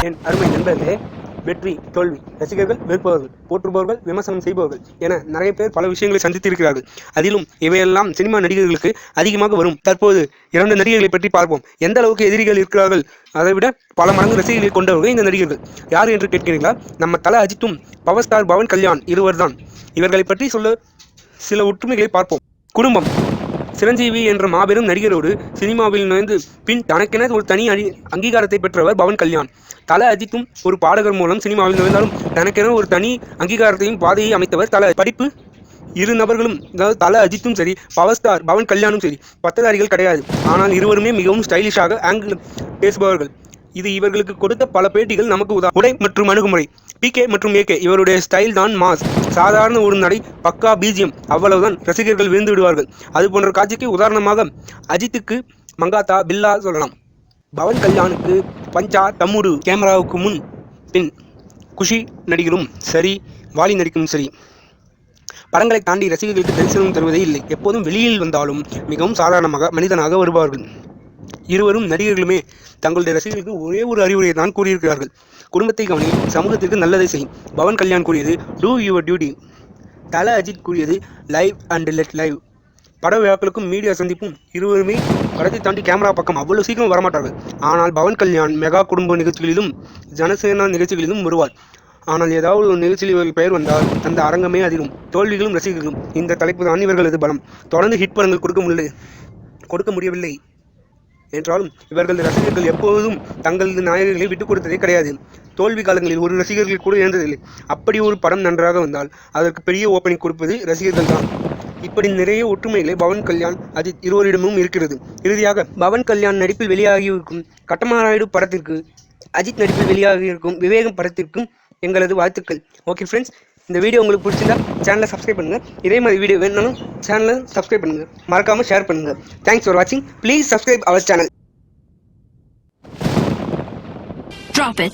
என் அருமை நண்பர்களே, வெற்றி தோல்வி, ரசிகர்கள் வெறுப்பவர்கள், போற்றுபவர்கள் விமர்சனம் செய்பவர்கள் என நிறைய பேர் பல விஷயங்களை சந்தித்திருக்கிறார்கள். அதிலும் இவையெல்லாம் சினிமா நடிகர்களுக்கு அதிகமாக வரும். தற்போது 2 நடிகர்களை பற்றி பார்ப்போம். எந்த அளவுக்கு எதிரிகள் இருக்கிறார்கள், அதைவிட பல மடங்கு ரசிகர்களை கொண்டவர்கள் இந்த நடிகர்கள். யார் என்று கேட்கிறீர்களா? நம்ம தல அஜித்தும் பவர் ஸ்டார் பவன் கல்யாண் இருவர்தான். இவர்களை பற்றி சொல்ல சில ஒற்றுமைகளை பார்ப்போம். குடும்பம். சிரஞ்சீவி என்ற மாபெரும் நடிகரோடு சினிமாவில் நுழைந்து பின் தனக்கென ஒரு தனி அங்கீகாரத்தை பெற்றவர் பவன் கல்யாண். தல அஜித்தும் ஒரு பாடகர் மூலம் சினிமாவில் நுழைந்தாலும் தனக்கென ஒரு தனி அங்கீகாரத்தையும் பாதையை அமைத்தவர் தல. படிப்பு. இரு நபர்களும், அதாவது தல அஜித்தும் சரி பவர் ஸ்டார் பவன் கல்யாணும் சரி பட்டதாரிகள் கிடையாது. ஆனால் இருவருமே மிகவும் ஸ்டைலிஷாக ஆங்கிள் பேசுபவர்கள். இது இவர்களுக்கு கொடுத்த பல பேட்டிகள் நமக்கு உடை மற்றும் அணுகுமுறை. PK மற்றும் AK இவருடைய ஸ்டைல் தான் மாஸ். சாதாரண ஒரு நடை, பக்கா BGM, அவ்வளவுதான் ரசிகர்கள் விழுந்து விடுவார்கள். அது போன்ற காட்சிக்கு உதாரணமாக அஜித்துக்கு மங்காத்தா, பில்லா சொல்லலாம். பவன் கல்யாணுக்கு பஞ்சா, தம்முடு. கேமராவுக்கு முன் பின் குஷி நடிகரும் சரி, வாலி நடிக்கும் சரி, படங்களை தாண்டி ரசிகர்களுக்கு தரிசனம் தருவதே இல்லை. எப்போதும் வெளியில் வந்தாலும் மிகவும் சாதாரணமாக மனிதனாக வருவார்கள். இருவரும் நடிகர்களுமே தங்களுடைய ரசிகர்களுக்கு ஒரே ஒரு அறிவுரையை தான் கூறியிருக்கிறார்கள். குடும்பத்தை கவனி, சமூகத்திற்கு நல்லதை செய். பவன் கல்யாண் கூறியது two your duty. Thala Ajith கூறியது லைவ் அண்ட் லெட் லைவ். பட விழாக்களுக்கும் மீடியா சந்திப்பும் இருவருமே படத்தை தாண்டி கேமரா பக்கம் அவ்வளவு சீக்கிரம் வரமாட்டார்கள். ஆனால் பவன் கல்யாண் மெகா குடும்ப நிகழ்ச்சிகளிலும் ஜனசேனா நிகழ்ச்சிகளிலும் வருவார். ஆனால் ஏதாவது ஒரு நிகழ்ச்சியில் இவர்கள் பெயர் வந்தால் அந்த அரங்கமே அதிரும். தோல்விகளும் ரசிகர்களும் இந்த தலைப்பு தான் இவர்களது பலம். தொடர்ந்து ஹிட் படங்கள் கொடுக்க முடியவில்லை என்றாலும் இவர்களது ரசிகர்கள் எப்போதும் தங்களது நாயகர்களை விட்டுக் கொடுத்ததே கிடையாது. தோல்வி காலங்களில் ஒரு ரசிகர்கள் கூட இழந்ததில்லை. அப்படி ஒரு படம் நன்றாக வந்தால் அதற்கு பெரிய ஓப்பனிங் கொடுப்பது ரசிகர்கள் தான். இப்படி நிறைய ஒற்றுமைகளை பவன் கல்யாண் அஜித் இருவரிடமும் இருக்கிறது. இறுதியாக பவன் கல்யாண் நடிப்பில் வெளியாகியிருக்கும் கட்டமாராயுடு படத்திற்கு, அஜித் நடிப்பில் வெளியாகியிருக்கும் விவேகம் படத்திற்கும் எங்களது வாழ்த்துக்கள். ஓகே ஃப்ரெண்ட்ஸ், இந்த வீடியோ உங்களுக்கு பிடிச்சிருந்தா சேனலை சப்ஸ்கிரைப் பண்ணுங்கள். இதே மாதிரி வீடியோ வேணும்னாலும் சேனலை சப்ஸ்கிரைப் பண்ணுங்கள். மறக்காமல் ஷேர் பண்ணுங்கள். தேங்க்ஸ் ஃபார் வாட்சிங். Please subscribe our channel. Drop it.